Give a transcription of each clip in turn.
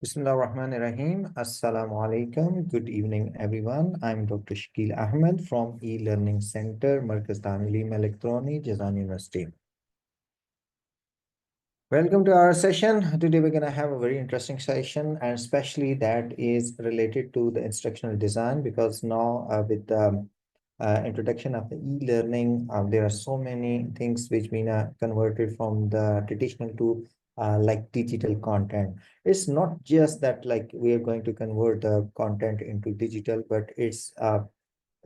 Bismillahirrahmanirrahim. Assalamu alaikum. Good evening, everyone. I'm Dr. Shakil Ahmed from eLearning Center, Markaz Ta'alim Electroni, Jazan University. Welcome to our session. Today, we're going to have a very interesting session, and especially that is related to the instructional design, because now with the introduction of the e-learning, there are so many things which been converted from the traditional to like digital content. It's not just that like we are going to convert the content into digital, but it's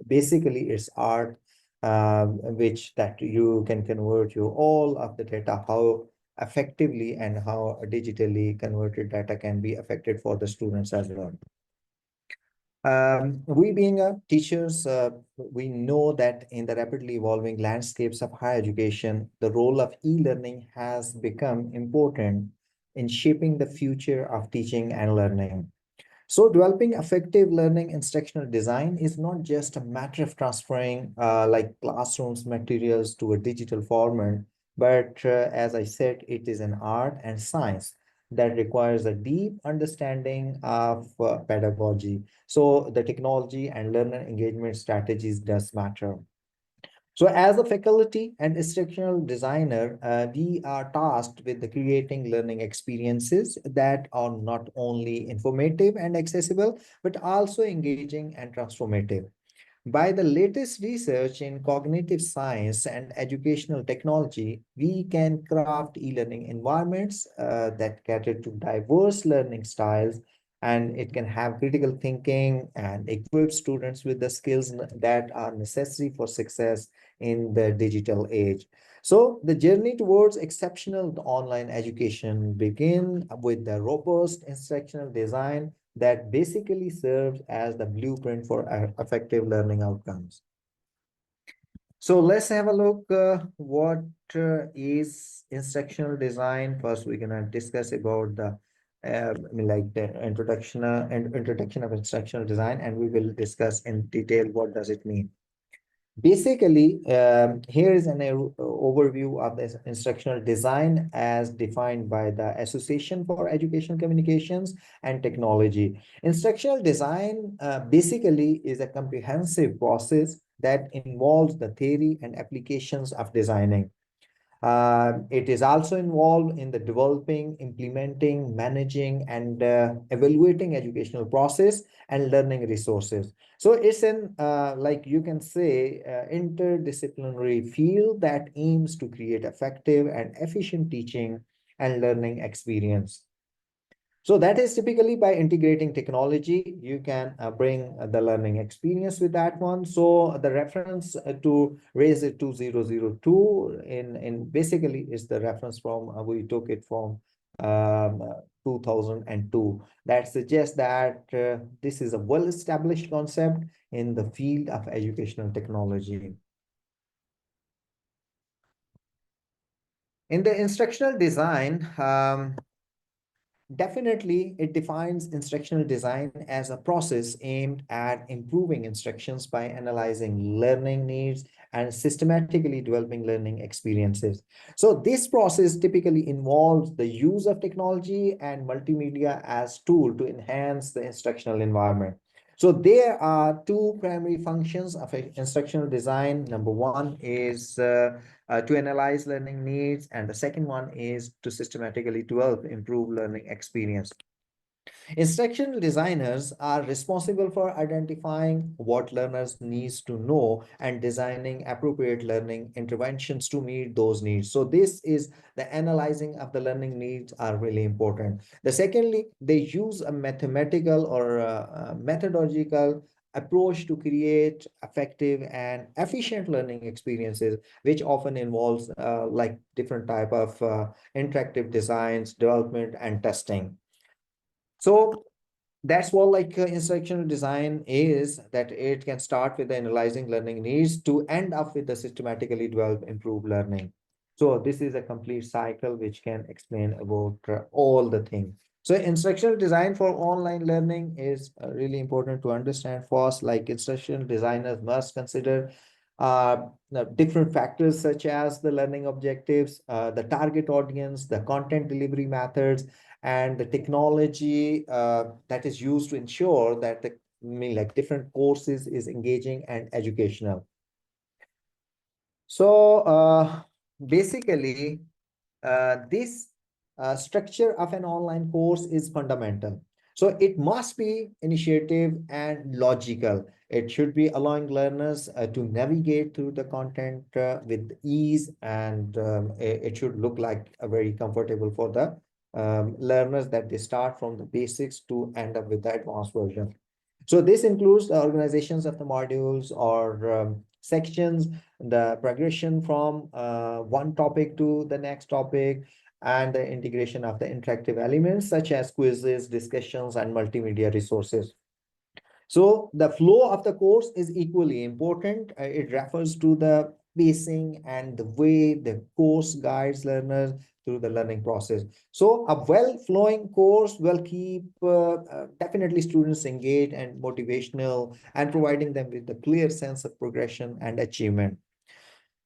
basically it's art which that you can convert your all of the data, how effectively and how digitally converted data can be affected for the students as well. We being teachers, we know that in the rapidly evolving landscapes of higher education, the role of e-learning has become important in shaping the future of teaching and learning. So developing effective learning instructional design is not just a matter of transferring like classrooms materials to a digital format, but as I said, it is an art and science that requires a deep understanding of pedagogy. So the technology and learner engagement strategies does matter. So as a faculty and instructional designer, we are tasked with the creating learning experiences that are not only informative and accessible, but also engaging and transformative. By the latest research in cognitive science and educational technology, we can craft e-learning environments that cater to diverse learning styles, and it can have critical thinking and equip students with the skills that are necessary for success in the digital age. So the journey towards exceptional online education begin with the robust instructional design that basically serves as the blueprint for effective learning outcomes. So let's have a look what is instructional design. First, we're gonna discuss about the like the introduction of instructional design, and we will discuss in detail what does it mean. Basically, here is an overview of the instructional design as defined by the Association for Educational Communications and Technology. Instructional design basically is a comprehensive process that involves the theory and applications of designing. It is also involved in the developing, implementing, managing, and evaluating educational process and learning resources. So it's an, like you can say, interdisciplinary field that aims to create effective and efficient teaching and learning experience. So that is typically by integrating technology, you can bring the learning experience with that one. So the reference to raise it 2002 in basically is the reference from, we took it from 2002. That suggests that this is a well-established concept in the field of educational technology. In the instructional design, definitely, it defines instructional design as a process aimed at improving instructions by analyzing learning needs and systematically developing learning experiences. So this process typically involves the use of technology and multimedia as tool to enhance the instructional environment. So there are two primary functions of instructional design. Number one is to analyze learning needs, and the second one is to systematically develop improve learning experience. Instructional designers are responsible for identifying what learners needs to know and designing appropriate learning interventions to meet those needs. So this is the analyzing of the learning needs are really important. The secondly, they use a mathematical or methodological approach to create effective and efficient learning experiences, which often involves like different type of interactive designs, development, and testing. So that's what like instructional design is, that it can start with the analyzing learning needs to end up with the systematically develop improve learning. So this is a complete cycle which can explain about all the things. So instructional design for online learning is really important to understand. First, like instructional designers must consider different factors such as the learning objectives, the target audience, the content delivery methods, and the technology that is used to ensure that the like different courses is engaging and educational. So basically, this structure of an online course is fundamental. So it must be initiative and logical. It should be allowing learners to navigate through the content with ease, and it should look like a very comfortable for the learners, that they start from the basics to end up with the advanced version. So this includes the organizations of the modules or sections, the progression from one topic to the next topic, and the integration of the interactive elements such as quizzes, discussions, and multimedia resources. So the flow of the course is equally important. It refers to the pacing and the way the course guides learners through the learning process. So a well-flowing course will keep definitely students engaged and motivational, and providing them with a clear sense of progression and achievement.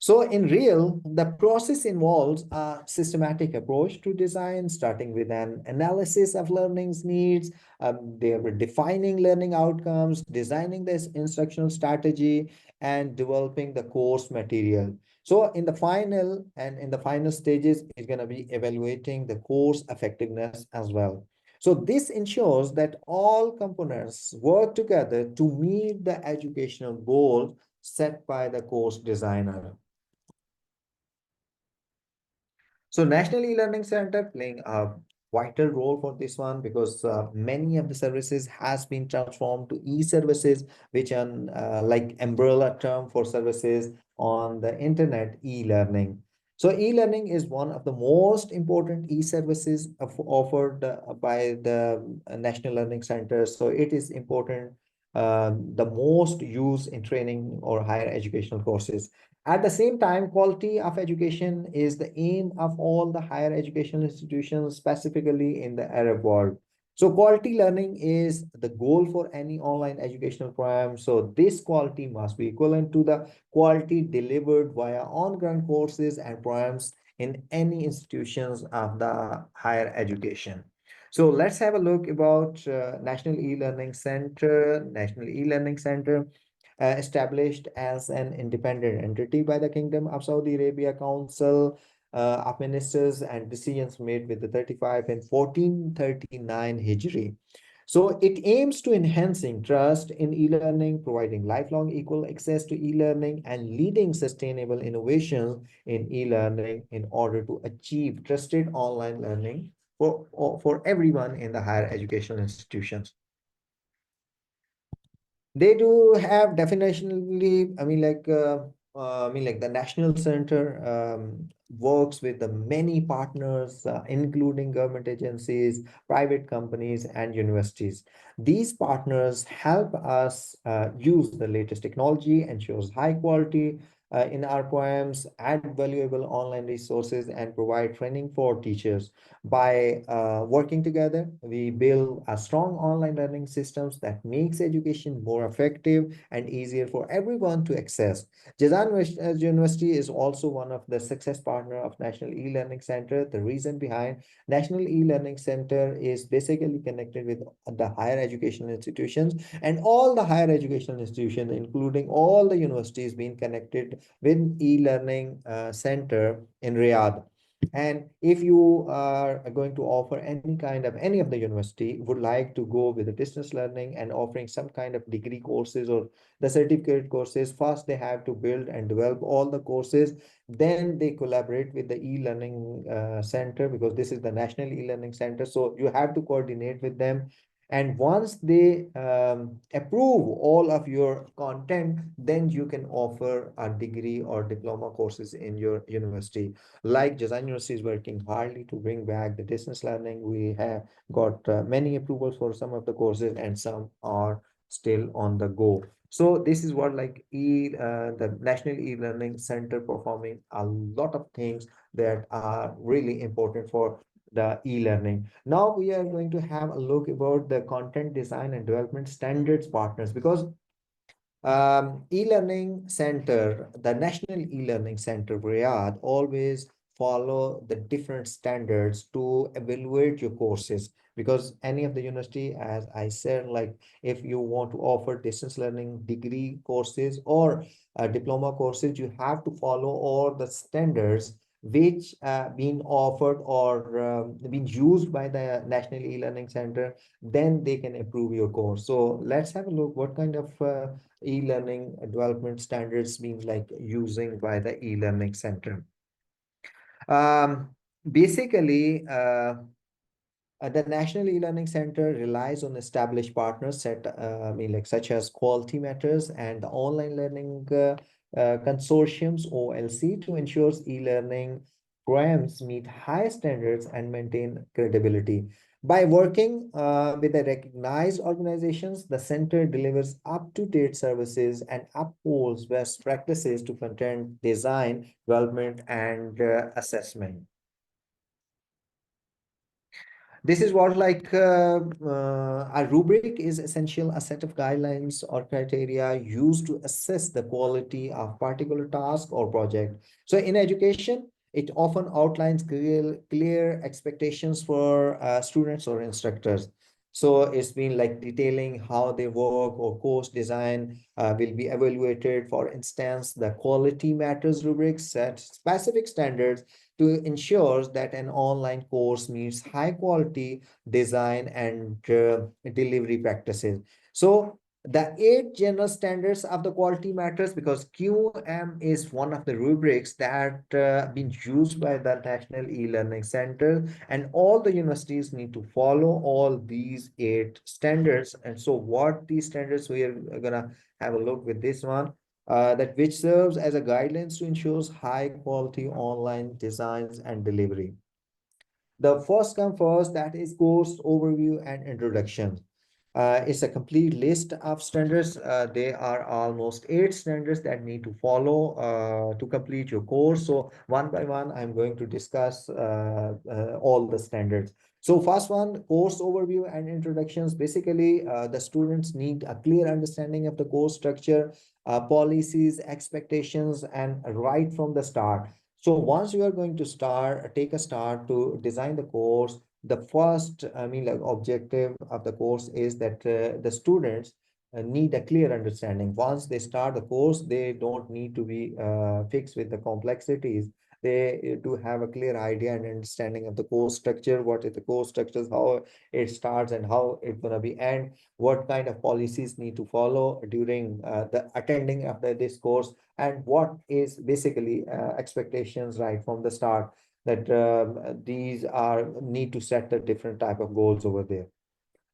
So in real, the process involves a systematic approach to design, starting with an analysis of learning's needs. They were defining learning outcomes, designing this instructional strategy, and developing the course material. So in the final stages, is going to be evaluating the course effectiveness as well. So this ensures that all components work together to meet the educational goals set by the course designer. So National E-Learning Center playing a vital role for this one, because many of the services has been transformed to e-services, which are like umbrella term for services on the internet e-learning. So e-learning is one of the most important e-services offered by the National Learning Center. So it is important, the most used in training or higher educational courses. At the same time, quality of education is the aim of all the higher educational institutions, specifically in the Arab world. So quality learning is the goal for any online educational program. So this quality must be equivalent to the quality delivered via on-ground courses and programs in any institutions of the higher education. So let's have a look about National E-Learning Center. National E-Learning Center, established as an independent entity by the Kingdom of Saudi Arabia Council of Ministers, and decisions made with the 35 and 1439 Hijri. So it aims to enhancing trust in e-learning, providing lifelong equal access to e-learning, and leading sustainable innovations in e-learning in order to achieve trusted online learning for everyone in the higher educational institutions. They do have definitionally, like the National Center works with the many partners, including government agencies, private companies, and universities. These partners help us use the latest technology, ensures high quality in our programs, add valuable online resources, and provide training for teachers. By working together, we build a strong online learning systems that makes education more effective and easier for everyone to access. Jazan University is also one of the success partner of National E-Learning Center. The reason behind National E-Learning Center is basically connected with the higher education institutions, and all the higher education institutions, including all the universities, being connected with E-Learning Center in Riyadh. And if you are going to offer any of the university would like to go with the distance learning and offering some kind of degree courses or the certificate courses, first they have to build and develop all the courses. Then they collaborate with the e-learning center, because this is the National E-Learning Center. So you have to coordinate with them. And once they approve all of your content, then you can offer a degree or diploma courses in your university. Like Jazan University is working hardly to bring back the distance learning. We have got many approvals for some of the courses, and some are still on the go. So this is what the National E-Learning Center performing a lot of things that are really important for the e-learning. Now we are going to have a look about the content design and development standards partners, because E-learning center, the National E-learning Center, Riyadh, always follow the different standards to evaluate your courses, because any of the university, as I said, like if you want to offer distance learning degree courses or diploma courses, you have to follow all the standards which being offered or being used by the National E-learning Center. Then they can approve your course. So let's have a look what kind of e-learning development standards being like using by the e-learning center. Um, Basically, the National E-Learning Center relies on established partners like such as Quality Matters and the Online Learning Consortiums (OLC) to ensure e-learning programs meet high standards and maintain credibility. By working with the recognized organizations, the center delivers up-to-date services and upholds best practices to content design, development, and assessment. This is what a rubric is essential, a set of guidelines or criteria used to assess the quality of particular task or project. So in education, it often outlines clear expectations for students or instructors. So it's been like detailing how they work or course design will be evaluated. For instance, the quality matters rubric set specific standards to ensure that an online course meets high quality design and delivery practices. So the 8 general standards of the quality matters, because QM is one of the rubrics that been used by the National E-Learning Center, and all the universities need to follow all these 8 standards. And so what these standards, we are gonna have a look with this one, that which serves as a guidelines to ensure high quality online designs and delivery. The first come first, that is course overview and introduction. It's a complete list of standards. There are almost 8 standards that need to follow to complete your course. So one by one, I'm going to discuss all the standards. So first one, course overview and introductions. Basically, the students need a clear understanding of the course structure, policies, expectations, and right from the start. So once you are going to take a start to design the course, the first, like objective of the course is that the students need a clear understanding. Once they start the course, they don't need to be fixed with the complexities. They do have a clear idea and understanding of the course structure, what is the course structures, how it starts and how it's going to be end, what kind of policies need to follow during the attending of this course, and what is basically expectations right from the start, that these are need to set the different type of goals over there.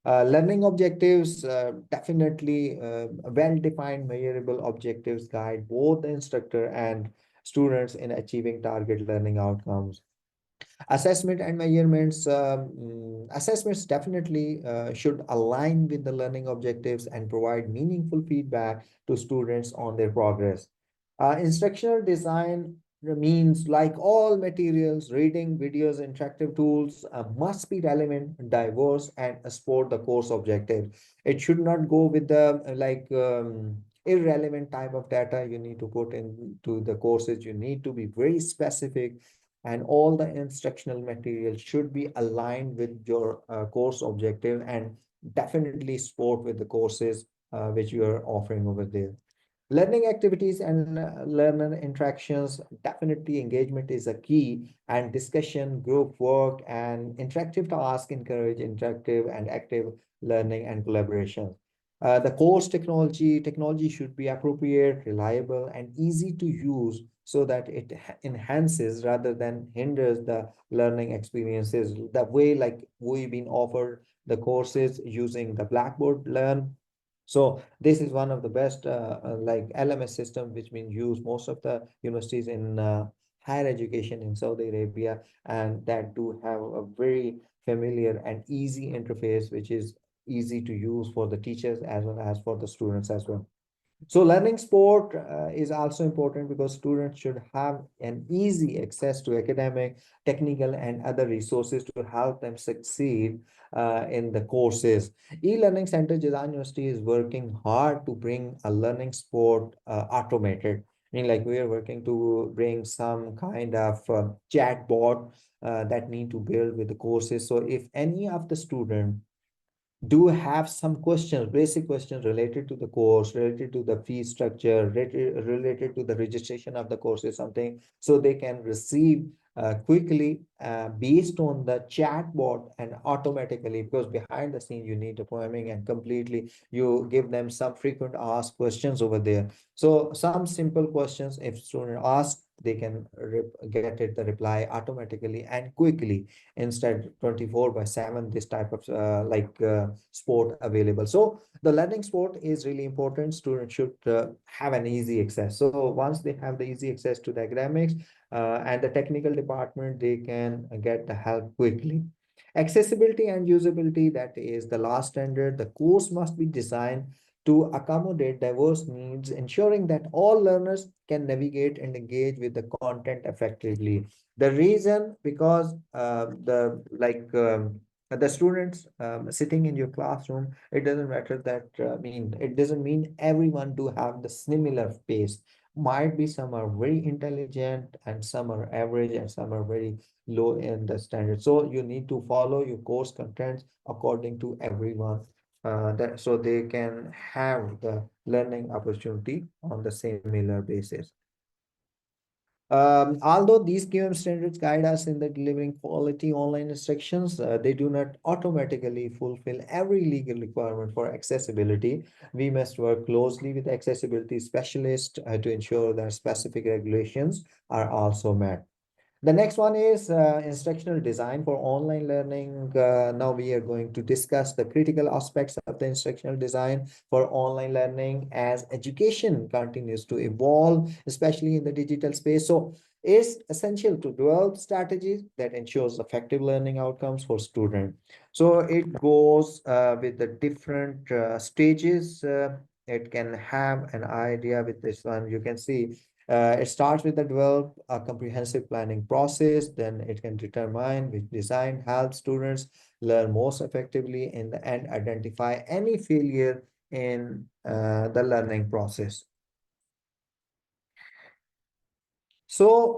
Learning objectives, definitely well-defined measurable objectives guide both the instructor and students in achieving target learning outcomes. Assessment and measurements. Assessments definitely should align with the learning objectives and provide meaningful feedback to students on their progress. Instructional design means, like all materials, reading, videos, interactive tools must be relevant, diverse, and support the course objective. It should not go with the irrelevant type of data you need to put into the courses. You need to be very specific, and all the instructional material should be aligned with your course objective, and definitely support with the courses which you are offering over there. Learning activities and learner interactions, definitely engagement is a key, and discussion, group work, and interactive tasks encourage interactive and active learning and collaboration. The course technology should be appropriate, reliable, and easy to use so that it enhances rather than hinders the learning experiences. The way like we've been offered the courses using the Blackboard Learn, so this is one of the best like LMS system which been used most of the universities in higher education in Saudi Arabia, and that do have a very familiar and easy interface which is easy to use for the teachers as well as for the students as well. So learning sport is also important because students should have an easy access to academic, technical, and other resources to help them succeed in the courses. E-Learning Center Design University is working hard to bring a learning sport automated. I mean, like we are working to bring some kind of chat bot that need to build with the courses. So if any of the student do have some questions, basic questions related to the course, related to the fee structure, related to the registration of the course is something, so they can receive quickly based on the chatbot and automatically, because behind the scene you need the programming and completely you give them some frequent asked questions over there. So some simple questions, if student ask, they can get it the reply automatically and quickly, instead 24/7 this type of sport available. So the learning sport is really important. Students should have an easy access. So once they have the easy access to the academics and the technical department, they can get the help quickly. Accessibility and usability, that is the last standard. The course must be designed to accommodate diverse needs, ensuring that all learners can navigate and engage with the content effectively. The reason, because the students sitting in your classroom, it doesn't matter that it doesn't mean everyone do have the similar pace. Might be some are very intelligent and some are average and some are very low in the standard. So you need to follow your course contents according to everyone, that so they can have the learning opportunity on the similar basis. Although these QM standards guide us in the delivering quality online instructions, they do not automatically fulfill every legal requirement for accessibility. We must work closely with accessibility specialists to ensure that specific regulations are also met. The next one is instructional design for online learning. Now we are going to discuss the critical aspects of the instructional design for online learning as education continues to evolve, especially in the digital space. So it's essential to develop strategies that ensures effective learning outcomes for students. So it goes with the different stages. It can have an idea with this one. You can see it starts with the develop a comprehensive planning process, then it can determine which design helps students learn most effectively in the end, identify any failure in the learning process. So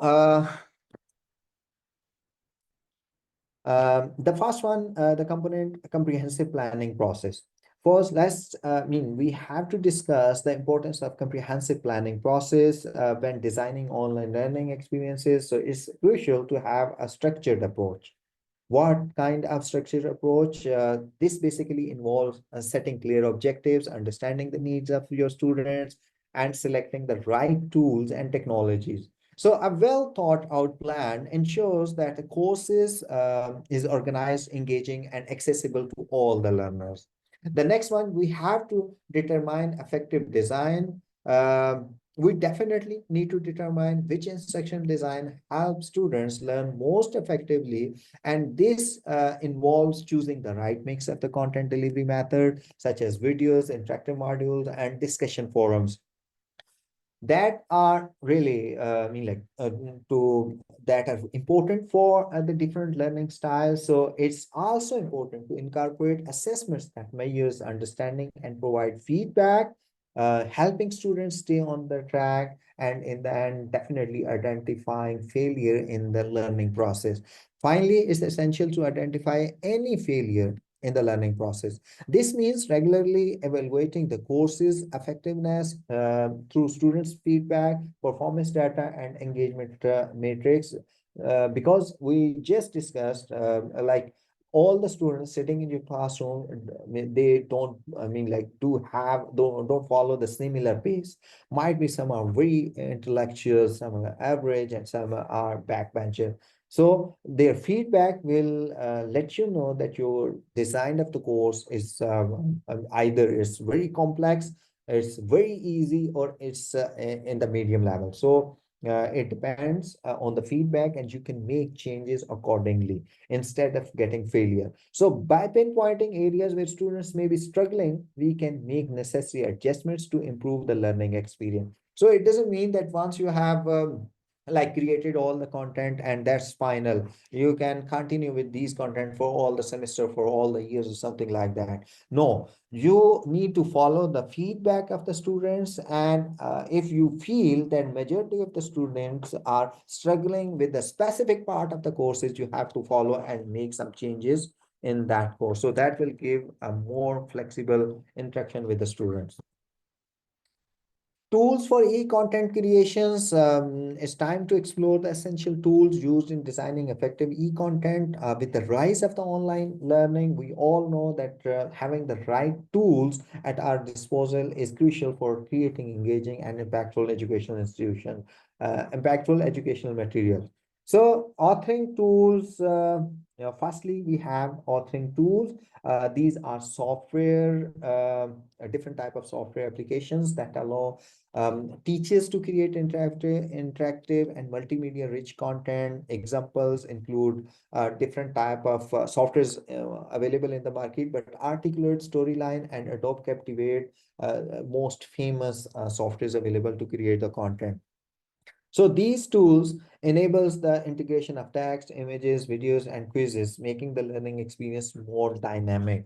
the first one, the component comprehensive planning process. First, we have to discuss the importance of comprehensive planning process when designing online learning experiences. So it's crucial to have a structured approach. What kind of structured approach? This basically involves setting clear objectives, understanding the needs of your students, and selecting the right tools and technologies. So a well thought out plan ensures that the courses is organized, engaging, and accessible to all the learners. The next one, we have to determine effective design. We definitely need to determine which instruction design helps students learn most effectively, and this involves choosing the right mix of the content delivery method, such as videos, interactive modules, and discussion forums that are really to that are important for the different learning styles. So it's also important to incorporate assessments that measures understanding and provide feedback, helping students stay on the track, and in the end definitely identifying failure in the learning process. Finally, it's essential to identify any failure in the learning process. This means regularly evaluating the course's effectiveness through students' feedback, performance data, and engagement matrix. Because we just discussed, all the students sitting in your classroom, they don't, don't follow the similar pace. Might be some are very intellectual, some are average, and some are backbencher. So their feedback will let you know that your design of the course is either it's very complex, it's very easy, or it's in the medium level. So It depends on the feedback, and you can make changes accordingly instead of getting failure. So by pinpointing areas where students may be struggling, we can make necessary adjustments to improve the learning experience. So it doesn't mean that once you have like created all the content and that's final, you can continue with these content for all the semester, for all the years or something like that. No, you need to follow the feedback of the students, and if you feel that majority of the students are struggling with the specific part of the courses, you have to follow and make some changes in that course, so that will give a more flexible interaction with the students. Tools for e-content creations. It's time to explore the essential tools used in designing effective e-content. With the rise of the online learning, we all know that having the right tools at our disposal is crucial for creating engaging and impactful educational material. So authoring tools, firstly, we have authoring tools. These are software, a different type of software applications that allow teachers to create interactive and multimedia rich content. Examples include different type of softwares available in the market, but Articulate, Storyline, and Adobe Captivate, most famous softwares available to create the content. So these tools enables the integration of text, images, videos, and quizzes, making the learning experience more dynamic.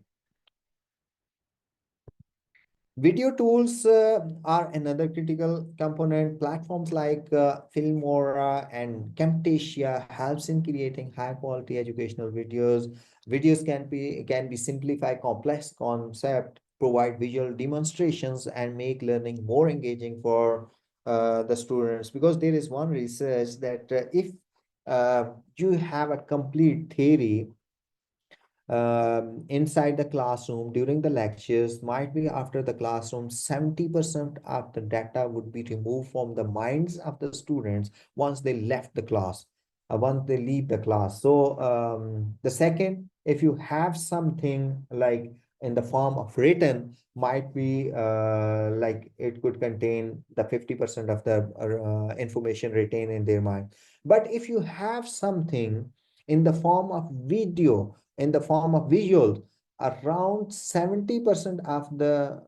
Video tools are another critical component. Platforms like Filmora and Camtasia helps in creating high quality educational videos. Videos can be simplify complex concept, provide visual demonstrations, and make learning more engaging for the students. Because there is one research that if you have a complete theory inside the classroom during the lectures, might be after the classroom, 70% of the data would be removed from the minds of the students once they left the class, once they leave the class. So the second, if you have something like in the form of written, might be like it could contain the 50% of the information retained in their mind. But if you have something in the form of video, in the form of visuals, around 70% of the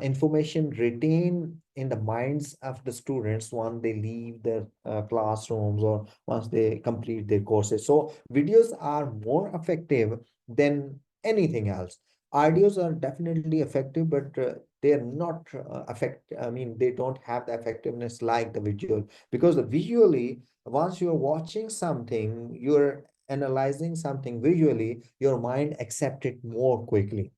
information retained in the minds of the students once they leave the classrooms or once they complete their courses. So videos are more effective than anything else. Audios are definitely effective, but they are not they don't have the effectiveness like the visual, because the visually, once you're watching something, you're analyzing something visually, your mind accepts it more quickly.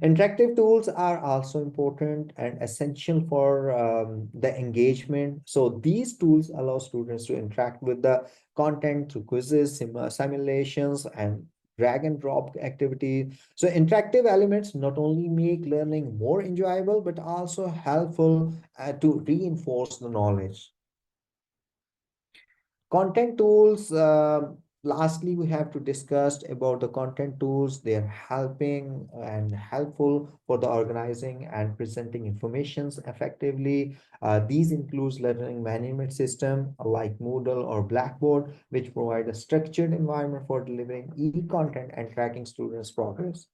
Interactive tools are also important and essential for the engagement. So these tools allow students to interact with the content through quizzes, simulations, and drag and drop activity. So interactive elements not only make learning more enjoyable, but also helpful to reinforce the knowledge. Content tools, lastly, we have to discuss about the content tools. They are helping and helpful for the organizing and presenting informations effectively. These includes learning management system like Moodle or Blackboard, which provide a structured environment for delivering e-content and tracking students' progress.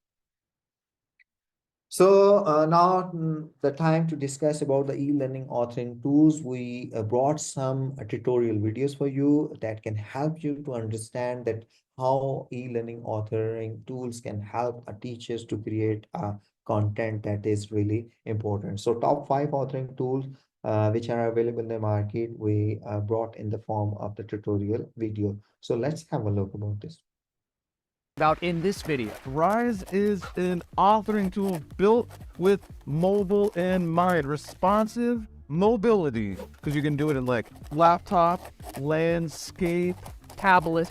So now the time to discuss about the e-learning authoring tools. We brought some tutorial videos for you that can help you to understand that how e-learning authoring tools can help teachers to create content that is really important. So top 5 authoring tools which are available in the market, we brought in the form of the tutorial video. So let's have a look about this. About in this video. Rise is an authoring tool built with mobile in mind, responsive mobility, because you can do it in like laptop, landscape, tablet,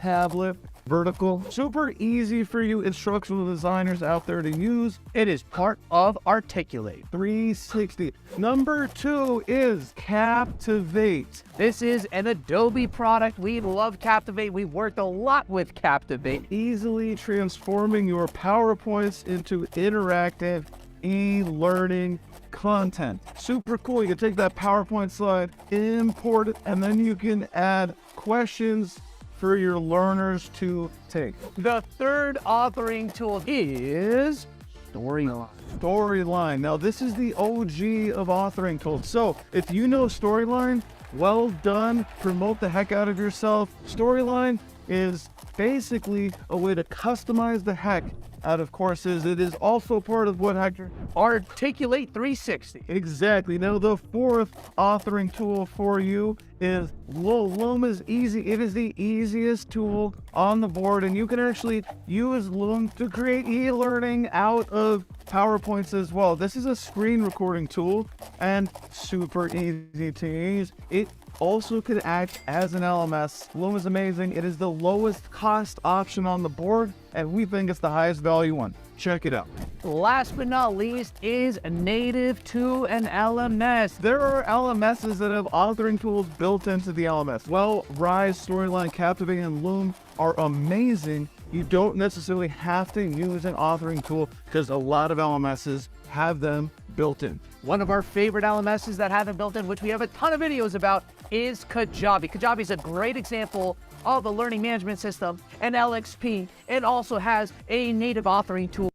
vertical. Super easy for you instructional designers out there to use. It is part of Articulate 360. Number 2 is Captivate. This is an Adobe product. We love Captivate. We've worked a lot with Captivate. Easily transforming your PowerPoints into interactive e-learning content. Super cool. You can take that PowerPoint slide, import it, and then you can add questions for your learners to take. The third authoring tool is Storyline. Storyline. Now, this is the OG of authoring tools. So, if you know Storyline, well done. Promote the heck out of yourself. Storyline is basically a way to customize the heck out of courses. It is also part of what, Hector? Articulate 360. Exactly. Now, the fourth authoring tool for you is Loom is easy. It is the easiest tool on the board, and you can actually use Loom to create e-learning out of PowerPoints as well. This is a screen recording tool and super easy to use. It also could act as an LMS. Loom is amazing. It is the lowest cost option on the board, and we think it's the highest value one. Check it out. Last but not least is native to an LMS. There are LMSs that have authoring tools built into the LMS. Well, Rise, Storyline, Captivate, and Loom are amazing. You don't necessarily have to use an authoring tool because a lot of LMSs have them built in. One of our favorite LMSs that have them built in, which we have a ton of videos about, is Kajabi. Kajabi is a great example of a learning management system, and LXP. It also has a native authoring tool.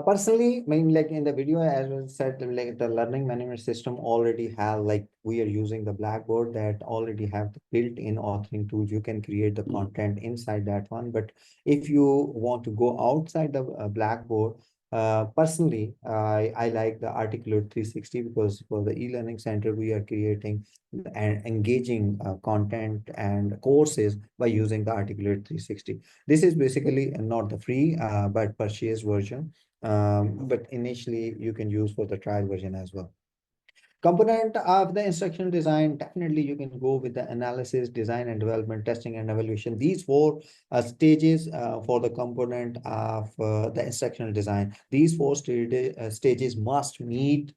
Personally, I mean, like in the video, as I said, like the learning management system already have, like we are using the Blackboard that already have the built-in authoring tools. You can create the content inside that one. But if you want to go outside the Blackboard, personally, I like the Articulate 360 because for the e-learning center, we are creating and engaging content and courses by using the Articulate 360. This is basically not the free but purchase version, but initially you can use for the trial version as well. Component of the instructional design, definitely you can go with the analysis, design and development, testing and evaluation. These four stages for the component of the instructional design. These four stages must meet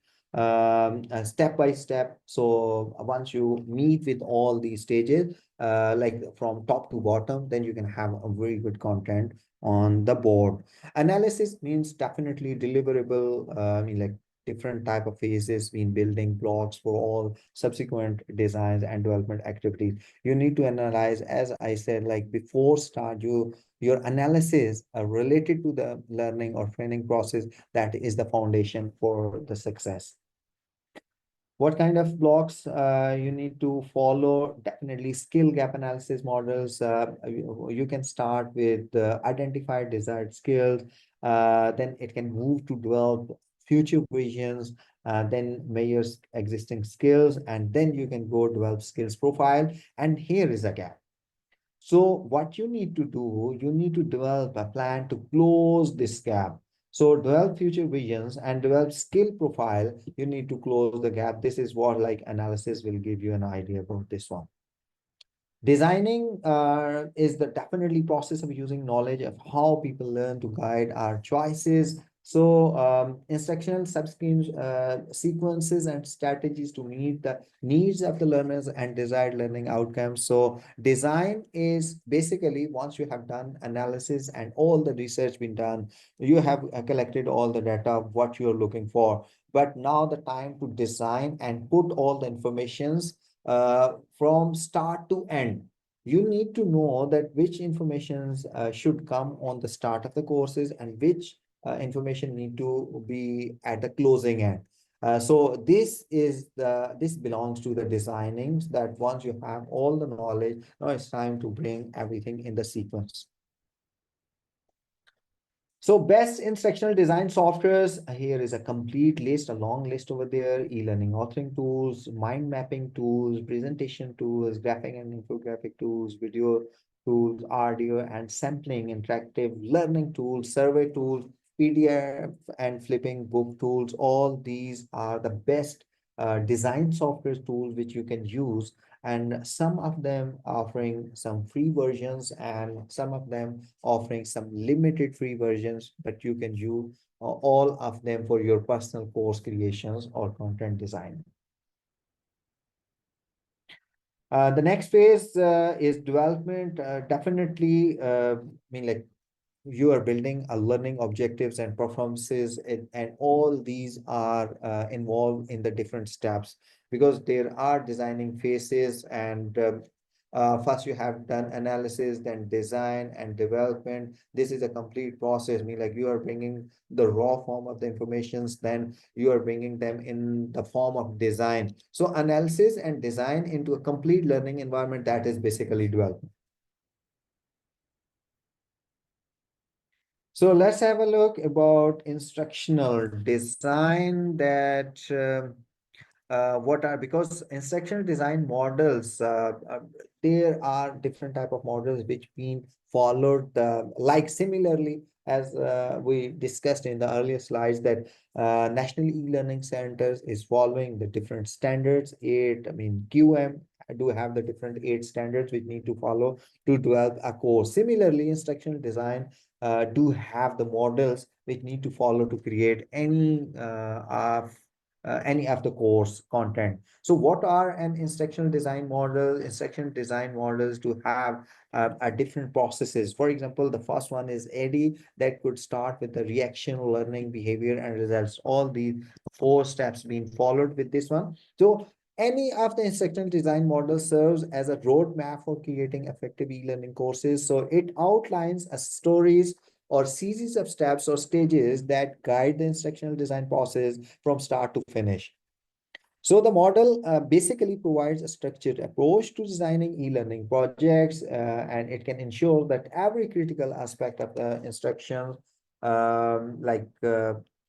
step by step. So once you meet with all these stages, like from top to bottom, then you can have a very good content on the board. Analysis means definitely deliverable. I mean, like different type of phases in building blocks for all subsequent designs and development activities. You need to analyze, as I said, like before start your analysis related to the learning or training process. That is the foundation for the success. What kind of blocks you need to follow? Definitely skill gap analysis models. You can start with identify desired skills. Then it can move to develop future visions, then measures existing skills, and then you can go develop skills profile. And here is a gap. So what you need to do, you need to develop a plan to close this gap. So develop future visions and develop skill profile. You need to close the gap. This is what like analysis will give you an idea about this one. Designing is the definitely process of using knowledge of how people learn to guide our choices. So instructional subschemes, sequences and strategies to meet the needs of the learners and desired learning outcomes. So design is basically once you have done analysis and all the research been done, you have collected all the data of what you're looking for. But now the time to design and put all the informations from start to end. You need to know that which informations should come on the start of the courses and which information need to be at the closing end. So this belongs to the designings that once you have all the knowledge, now it's time to bring everything in the sequence. So best instructional design softwares, here is a complete list, a long list over there. E-learning authoring tools, mind mapping tools, presentation tools, graphic and infographic tools, video tools, audio and sampling, interactive learning tools, survey tools, PDF and flipping book tools. All these are the best design software tools which you can use, and some of them offering some free versions and some of them offering some limited free versions, but you can use all of them for your personal course creations or content design. The next phase is development. Definitely, I mean, like you are building a learning objectives and performances, and all these are involved in the different steps, because there are designing phases, and first you have done analysis, then design and development. This is a complete process. I mean, like, you are bringing the raw form of the informations, then you are bringing them in the form of design. So analysis and design into a complete learning environment, that is basically development. So let's have a look about instructional design, that what are, because instructional design models, there are different type of models which been followed, like similarly as we discussed in the earlier slides, that National E-Learning Centers is following the different standards. I mean, QM do have the different 8 standards which need to follow to develop a course. Similarly, instructional design do have the models which need to follow to create any of the course content. So what are an instructional design model? Instructional design models to have a different processes. For example, the first one is AD, that could start with the reaction, learning, behavior, and results. All the 4 steps being followed with this one. So any of the instructional design model serves as a roadmap for creating effective e-learning courses. So it outlines a stories or series of steps or stages that guide the instructional design process from start to finish. So the model basically provides a structured approach to designing e-learning projects, and it can ensure that every critical aspect of the instruction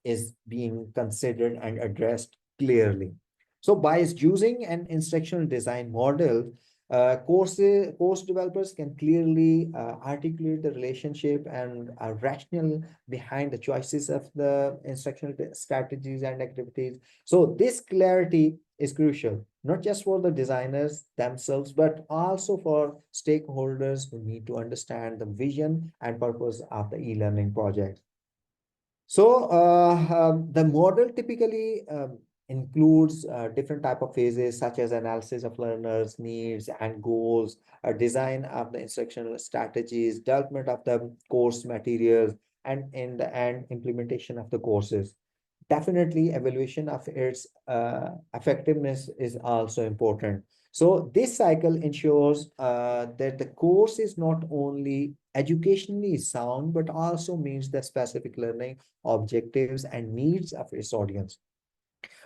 is being considered and addressed clearly. So by using an instructional design model, course developers can clearly articulate the relationship and rationale behind the choices of the instructional strategies and activities. So this clarity is crucial, not just for the designers themselves, but also for stakeholders who need to understand the vision and purpose of the e-learning project. So the model typically includes different type of phases, such as analysis of learners' needs and goals, design of the instructional strategies, development of the course materials, and in the end, implementation of the courses. Definitely, evaluation of its effectiveness is also important. So this cycle ensures that the course is not only educationally sound, but also meets the specific learning objectives and needs of its audience.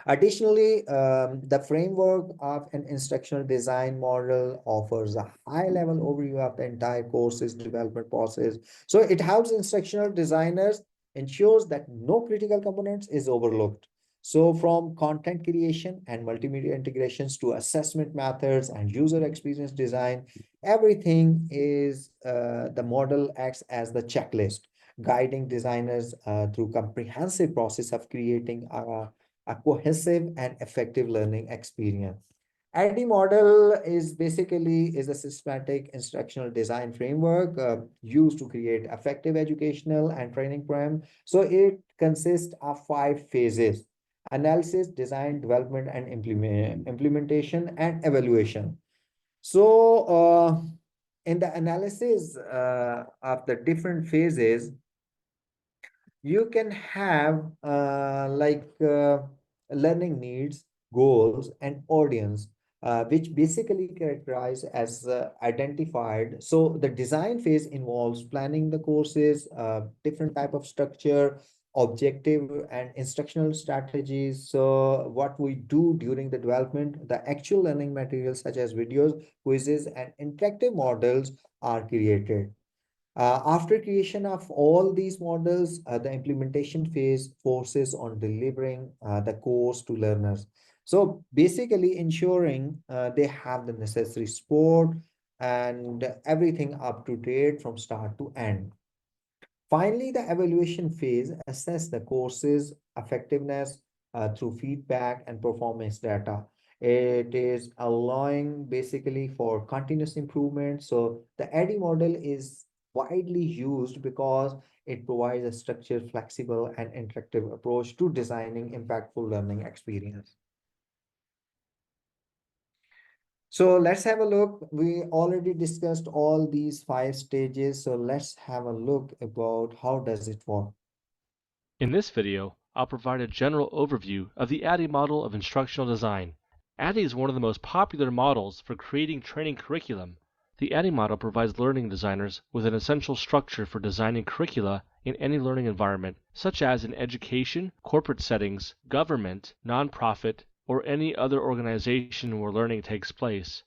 Additionally, the framework of an instructional design model offers a high-level overview of the entire course's development process. So it helps instructional designers, ensures that no critical components is overlooked. So from content creation and multimedia integrations to assessment methods and user experience design, everything is the model acts as the checklist, guiding designers through comprehensive process of creating a cohesive and effective learning experience. ID model is basically is a systematic instructional design framework used to create effective educational and training program. So it consists of 5 phases: analysis, design, development, and implementation and evaluation. So in the analysis of the different phases, you can have learning needs, goals, and audience, which basically characterize as identified. So the design phase involves planning the courses, different type of structure, objective, and instructional strategies. So what we do during the development, the actual learning materials such as videos, quizzes, and interactive models are created. After creation of all these models, the implementation phase focuses on delivering the course to learners. So basically ensuring they have the necessary support and everything up to date from start to end. Finally, the evaluation phase assess the course's effectiveness through feedback and performance data. It is allowing basically for continuous improvement. So the ADDIE model is widely used because it provides a structured, flexible, and interactive approach to designing impactful learning experience. So let's have a look. We already discussed all these 5 stages. So let's have a look about how does it work. In this video, I'll provide a general overview of the ADDIE model of instructional design. ADDIE is one of the most popular models for creating training curriculum. The ADDIE model provides learning designers with an essential structure for designing curricula in any learning environment, such as in education, corporate settings, government, nonprofit, or any other organization where learning takes place.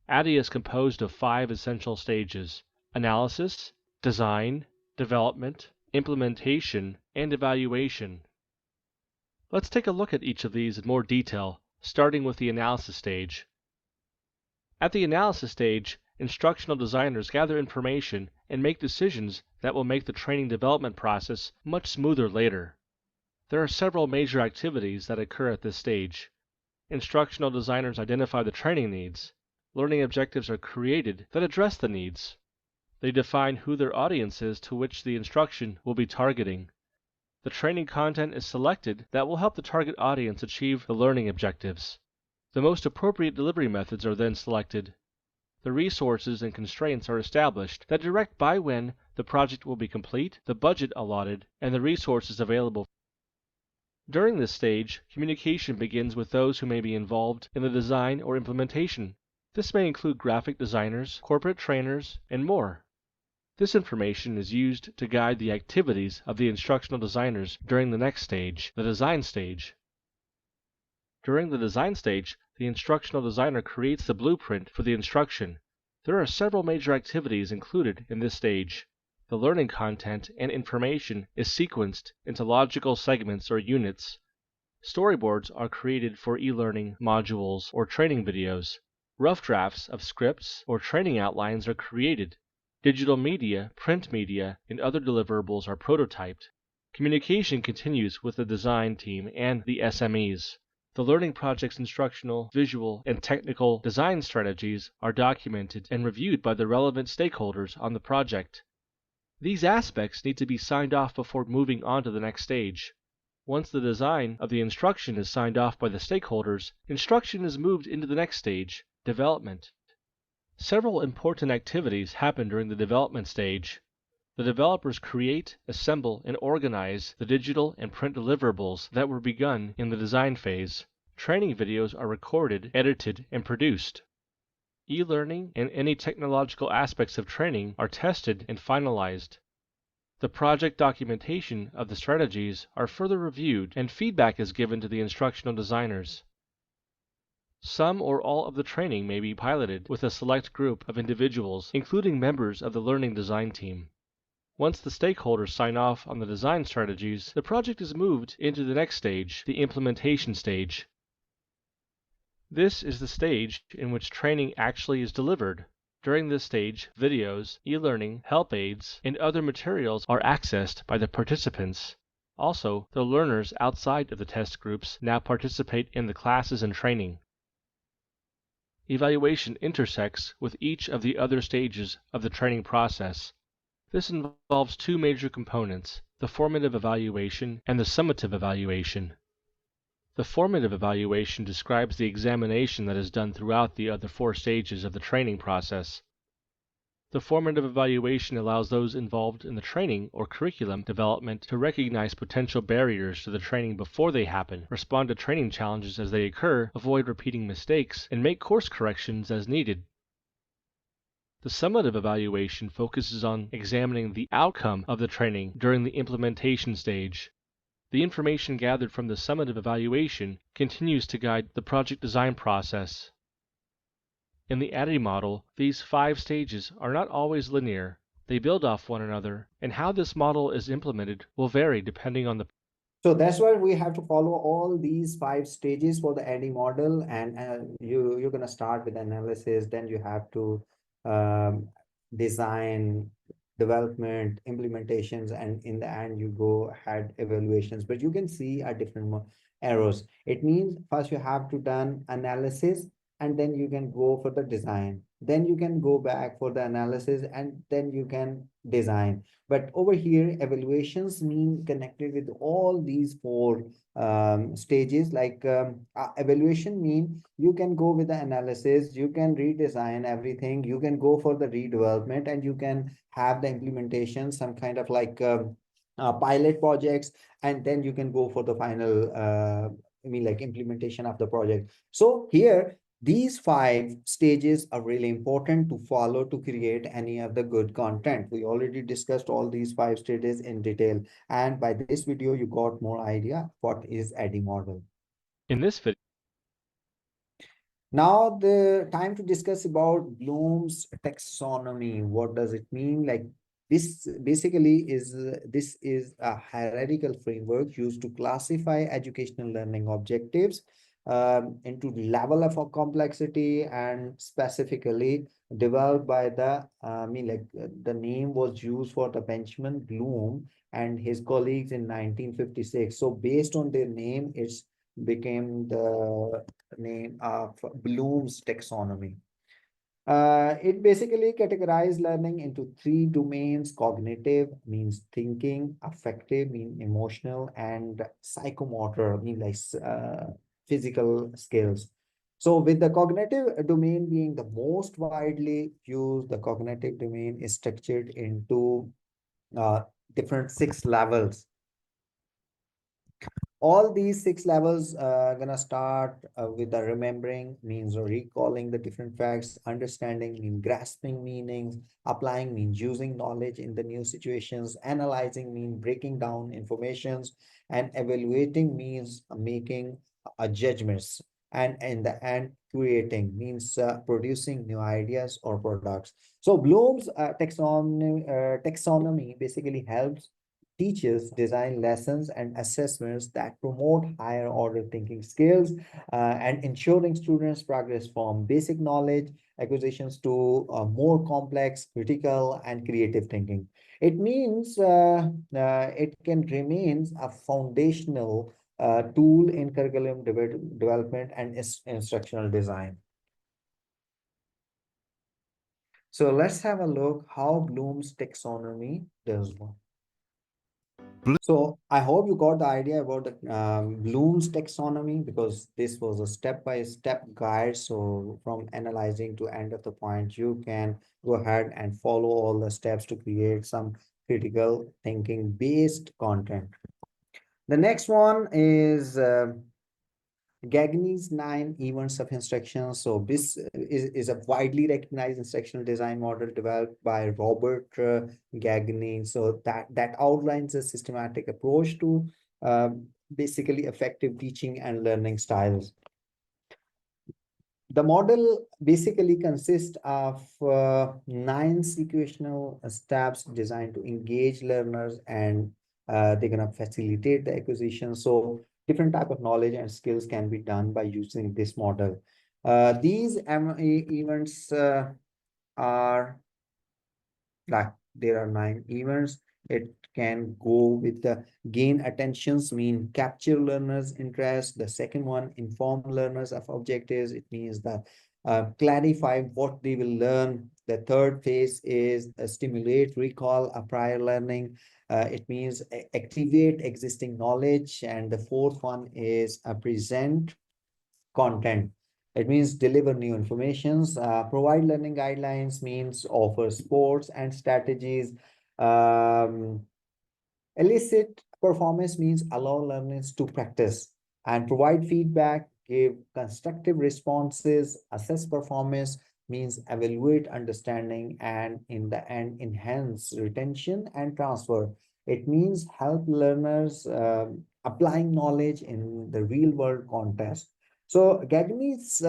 ADDIE is composed of 5 essential stages: analysis, design, development, implementation, and evaluation. Let's take a look at each of these in more detail, starting with the analysis stage. At the analysis stage, instructional designers gather information and make decisions that will make the training development process much smoother later. There are several major activities that occur at this stage. Instructional designers identify the training needs. Learning objectives are created that address the needs. They define who their audience is to which the instruction will be targeting. The training content is selected that will help the target audience achieve the learning objectives. The most appropriate delivery methods are then selected. The resources and constraints are established that direct by when the project will be complete, the budget allotted, and the resources available. During this stage, communication begins with those who may be involved in the design or implementation. This may include graphic designers, corporate trainers, and more. This information is used to guide the activities of the instructional designers during the next stage, the design stage. During the design stage, the instructional designer creates the blueprint for the instruction. There are several major activities included in this stage. The learning content and information is sequenced into logical segments or units. Storyboards are created for e-learning modules or training videos. Rough drafts of scripts or training outlines are created. Digital media, print media, and other deliverables are prototyped. Communication continues with the design team and the SMEs. The learning project's instructional, visual, and technical design strategies are documented and reviewed by the relevant stakeholders on the project. These aspects need to be signed off before moving on to the next stage. Once the design of the instruction is signed off by the stakeholders, instruction is moved into the next stage, development. Several important activities happen during the development stage. The developers create, assemble, and organize the digital and print deliverables that were begun in the design phase. Training videos are recorded, edited, and produced. E-learning and any technological aspects of training are tested and finalized. The project documentation of the strategies are further reviewed and feedback is given to the instructional designers. Some or all of the training may be piloted with a select group of individuals, including members of the learning design team. Once the stakeholders sign off on the design strategies, the project is moved into the next stage, the implementation stage. This is the stage in which training actually is delivered. During this stage, videos, e-learning, help aids, and other materials are accessed by the participants. Also, the learners outside of the test groups now participate in the classes and training. Evaluation intersects with each of the other stages of the training process. This involves 2 major components, the formative evaluation and the summative evaluation. The formative evaluation describes the examination that is done throughout the other 4 stages of the training process. The formative evaluation allows those involved in the training or curriculum development to recognize potential barriers to the training before they happen, respond to training challenges as they occur, avoid repeating mistakes, and make course corrections as needed. The summative evaluation focuses on examining the outcome of the training during the implementation stage. The information gathered from the summative evaluation continues to guide the project design process. In the ADDIE model, these 5 stages are not always linear. They build off one another, and how this model is implemented will vary depending on the. So that's why we have to follow all these 5 stages for the ADDIE model, and you're gonna start with analysis, then you have to design, development, implementations, and in the end you go ahead evaluations. But you can see a different arrows. It means first you have to done analysis, and then you can go for the design. Then you can go back for the analysis, and then you can design. But over here, evaluations mean connected with all these four stages. Like evaluation mean you can go with the analysis, you can redesign everything, you can go for the redevelopment, and you can have the implementation, some kind of like pilot projects, and then you can go for the final like implementation of the project. So here, these five stages are really important to follow to create any of the good content. We already discussed all these five stages in detail, and by this video you got more idea what is ADDIE model. In this video, Now the time to discuss about Bloom's taxonomy. What does it mean? Like this basically is this is a hierarchical framework used to classify educational learning objectives into level of complexity, and specifically developed by the the name was used for the Benjamin Bloom and his colleagues in 1956. So based on their name, it's became the name of Bloom's taxonomy. It basically categorized learning into three domains: cognitive means thinking, affective mean emotional, and psychomotor mean like physical skills. So with the cognitive domain being the most widely used, the cognitive domain is structured into uh, different 6 levels. All these 6 levels gonna start with the remembering, means recalling the different facts; understanding means grasping meanings; applying means using knowledge in the new situations; analyzing means breaking down informations; and evaluating means making judgments; and in the end, creating means producing new ideas or products. So Bloom's taxonomy basically helps teachers design lessons and assessments that promote higher order thinking skills, and ensuring students progress from basic knowledge acquisitions to more complex, critical, and creative thinking. It means it can remain a foundational tool in curriculum development and instructional design. So let's have a look how Bloom's taxonomy does work. So I hope you got the idea about the Bloom's taxonomy, because this was a step-by-step guide. So from analyzing to end of the point, you can go ahead and follow all the steps to create some critical thinking based content. The next one is Gagne's 9 events of instruction. So this is a widely recognized instructional design model developed by Robert Gagne. So that outlines a systematic approach to basically effective teaching and learning styles. The model basically consists of 9 sequential steps designed to engage learners, and they're going to facilitate the acquisition. So different type of knowledge and skills can be done by using this model. These events are like there are 9 events. It can go with the gain attentions, mean capture learners interest. The second one, inform learners of objectives. It means that clarify what they will learn. The third phase is stimulate recall a prior learning. It means activate existing knowledge. And the fourth one is present content. It means deliver new informations. Provide learning guidelines means offer sports and strategies. Um, Elicit performance means allow learners to practice and provide feedback, give constructive responses. Assess performance means evaluate understanding, and in the end, enhance retention and transfer. It means help learners applying knowledge in the real world context. So Gagne's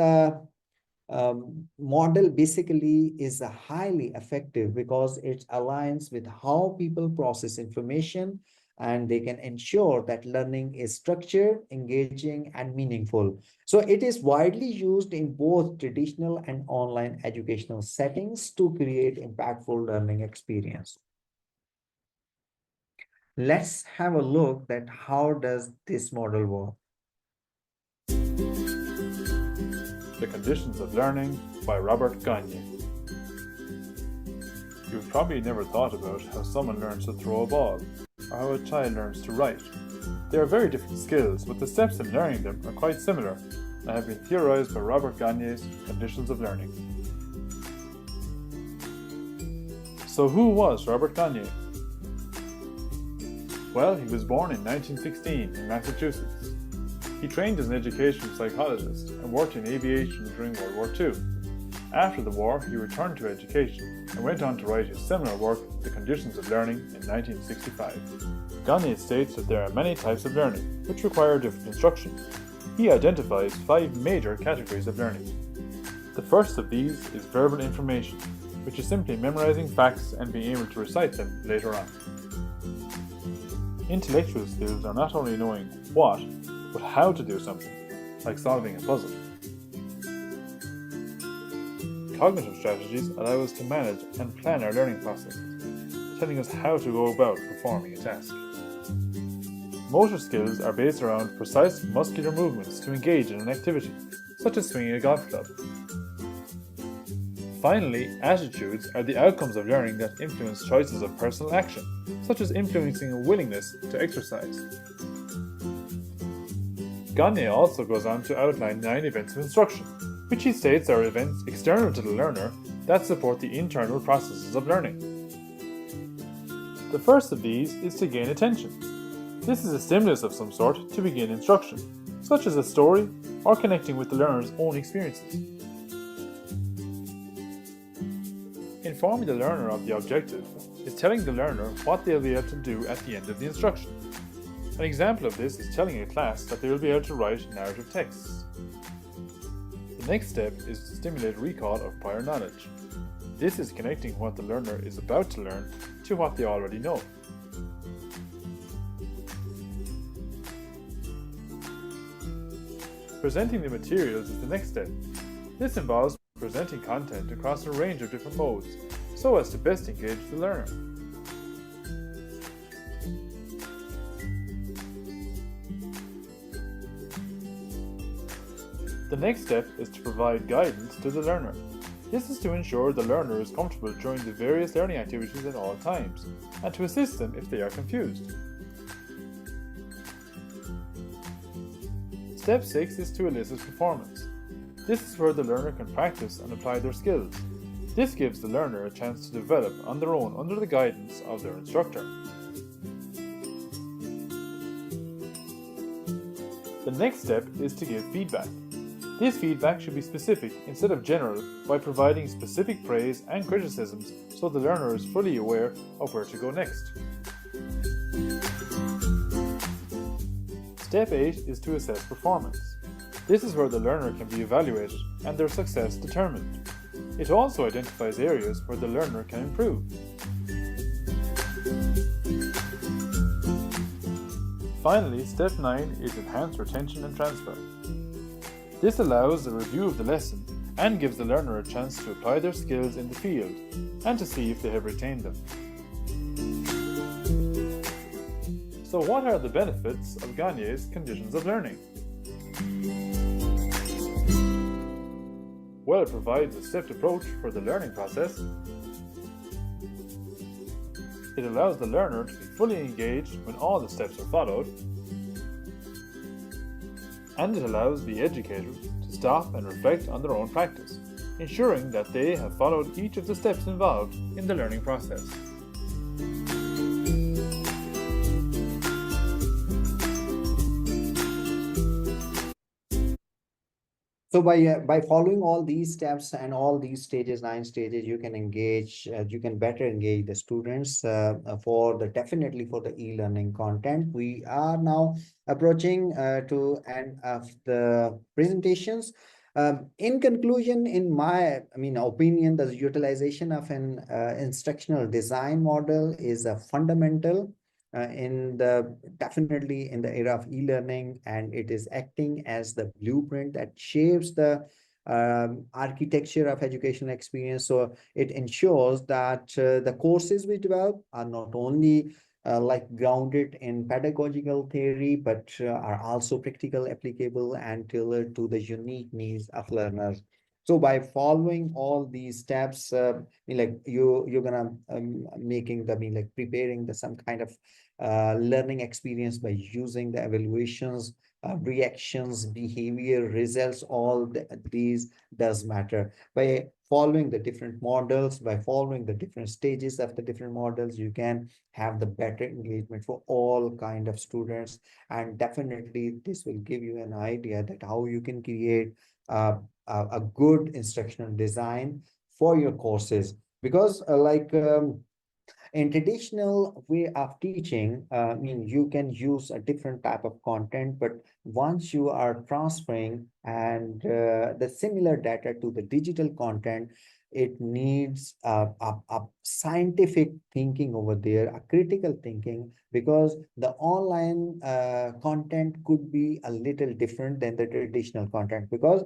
model basically is a highly effective because it aligns with how people process information, and they can ensure that learning is structured, engaging, and meaningful. So it is widely used in both traditional and online educational settings to create impactful learning experience. Let's have a look at how does this model work. The Conditions of Learning by Robert Gagne. You've probably never thought about how someone learns to throw a ball, or how a child learns to write. They are very different skills, but the steps in learning them are quite similar, and have been theorized by Robert Gagne's Conditions of Learning. So who was Robert Gagne? Well, he was born in 1916 in Massachusetts. He trained as an educational psychologist and worked in aviation during World War II. After the war, he returned to education and went on to write his seminal work, The Conditions of Learning, in 1965. Gagne states that there are many types of learning, which require different instruction. He identifies 5 major categories of learning. The first of these is verbal information, which is simply memorizing facts and being able to recite them later on. Intellectual skills are not only knowing what, but how to do something, like solving a puzzle. Cognitive strategies allow us to manage and plan our learning process, telling us how to go about performing a task. Motor skills are based around precise muscular movements to engage in an activity, such as swinging a golf club. Finally, attitudes are the outcomes of learning that influence choices of personal action, such as influencing a willingness to exercise. Gagne also goes on to outline 9 events of instruction, which he states are events external to the learner that support the internal processes of learning. The first of these is to gain attention. This is a stimulus of some sort to begin instruction, such as a story or connecting with the learner's own experiences. Informing the learner of the objective is telling the learner what they'll be able to do at the end of the instruction. An example of this is telling a class that they will be able to write narrative texts. The next step is to stimulate recall of prior knowledge. This is connecting what the learner is about to learn to what they already know. Presenting the materials is the next step. This involves presenting content across a range of different modes, so as to best engage the learner. The next step is to provide guidance to the learner. This is to ensure the learner is comfortable during the various learning activities at all times, and to assist them if they are confused. Step 6 is to elicit performance. This is where the learner can practice and apply their skills. This gives the learner a chance to develop on their own under the guidance of their instructor. The next step is to give feedback. This feedback should be specific instead of general by providing specific praise and criticisms so the learner is fully aware of where to go next. Step 8 is to assess performance. This is where the learner can be evaluated and their success determined. It also identifies areas where the learner can improve. Finally, step 9 is enhanced retention and transfer. This allows a review of the lesson and gives the learner a chance to apply their skills in the field and to see if they have retained them. So what are the benefits of Gagne's Conditions of Learning? Well, it provides a stepped approach for the learning process. It allows the learner to be fully engaged when all the steps are followed. And it allows the educator to stop and reflect on their own practice, ensuring that they have followed each of the steps involved in the learning process. So by following all these steps and all these stages, 9 stages, you can engage, you can better engage the students definitely for the e-learning content. We are now approaching to end of the presentations. In conclusion, in my opinion, the utilization of an instructional design model is a fundamental definitely in the era of e-learning, and it is acting as the blueprint that shapes the architecture of educational experience. So it ensures that the courses we develop are not only like grounded in pedagogical theory, but are also practical, applicable, and tailored to the unique needs of learners. So by following all these steps, like you're gonna making the like preparing the some kind of learning experience by using the evaluations, reactions, behavior, results. These does matter. By following the different models, by following the different stages of the different models, you can have the better engagement for all kind of students. And definitely this will give you an idea that how you can create a good instructional design for your courses. Because in traditional way of teaching, I mean, you can use a different type of content, but once you are transferring and the similar data to the digital content, it needs a scientific thinking over there, a critical thinking, because the online content could be a little different than the traditional content. Because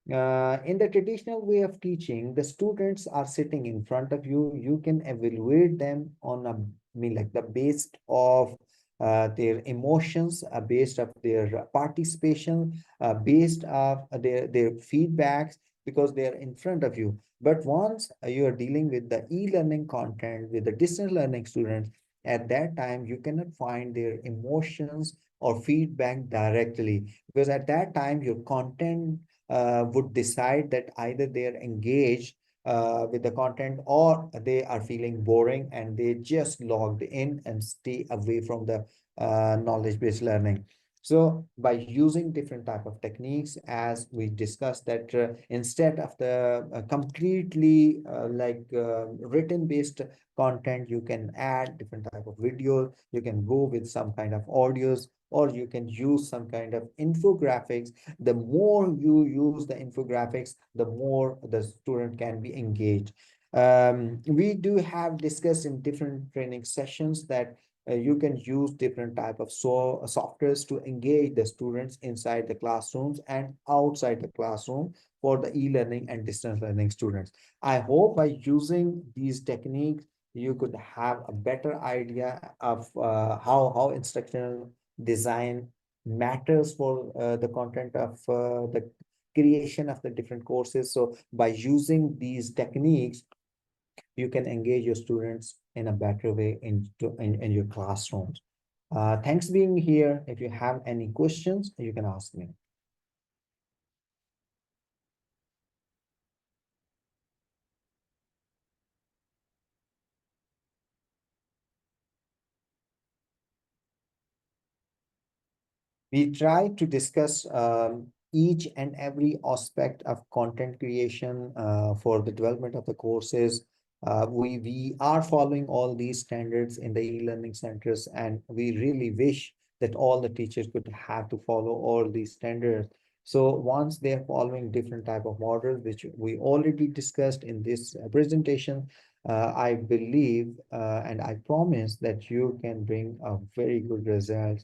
in the traditional way of teaching, the students are sitting in front of you. You can evaluate them on a, I mean, like the based of their emotions, based of their participation, based of their feedbacks, because they are in front of you. But once you are dealing with the e-learning content, with the distance learning students, at that time you cannot find their emotions or feedback directly, because at that time your content would decide that either they are engaged with the content, or they are feeling boring and they just logged in and stay away from the knowledge-based learning. So by using different type of techniques, as we discussed, that instead of the completely written based content, you can add different type of videos, you can go with some kind of audios, or you can use some kind of infographics. The more you use the infographics, the more the student can be engaged. We do have discussed in different training sessions that you can use different type of softwares to engage the students inside the classrooms and outside the classroom for the e-learning and distance learning students. I hope by using these techniques, you could have a better idea of how instructional design matters for the content of the creation of the different courses. So by using these techniques, you can engage your students in a better way in your classrooms. Thanks being here. If you have any questions, you can ask me. We try to discuss each and every aspect of content creation for the development of the courses. We are following all these standards in the e-learning centers, and we really wish that all the teachers could have to follow all these standards. So once they're following different type of models, which we already discussed in this presentation, I believe and I promise that you can bring a very good result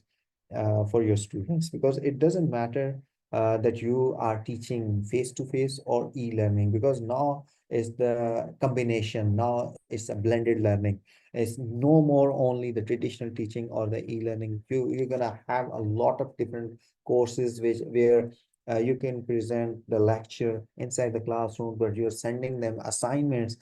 for your students, because it doesn't matter that you are teaching face to face or e-learning, because now is the combination. Now it's a blended learning. It's no more only the traditional teaching or the e-learning. You're gonna have a lot of different courses where you can present the lecture inside the classroom, but you're sending them assignments,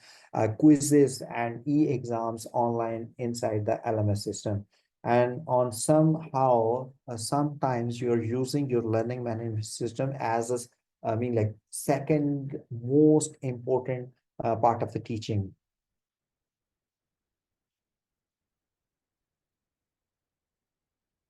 quizzes, and e-exams online inside the LMS system. And on somehow sometimes you're using your learning management system as a I mean like second most important part of the teaching.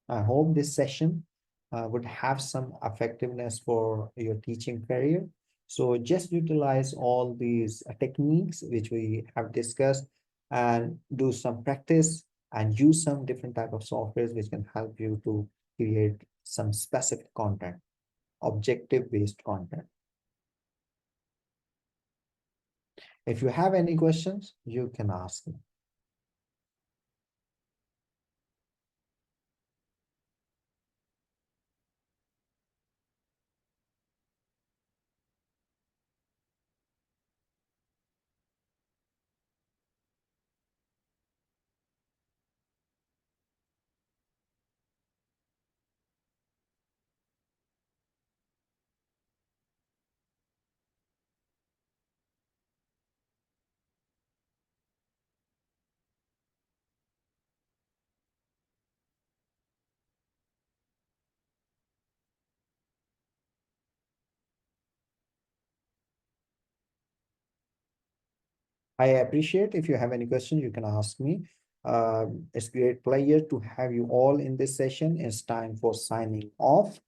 I hope this session would have some effectiveness for your teaching career. So just utilize all these techniques which we have discussed, and do some practice and use some different type of softwares which can help you to create some specific content, objective based content. If you have any questions, you can ask me. I appreciate if you have any questions, you can ask me. It's great pleasure to have you all in this session. It's time for signing off.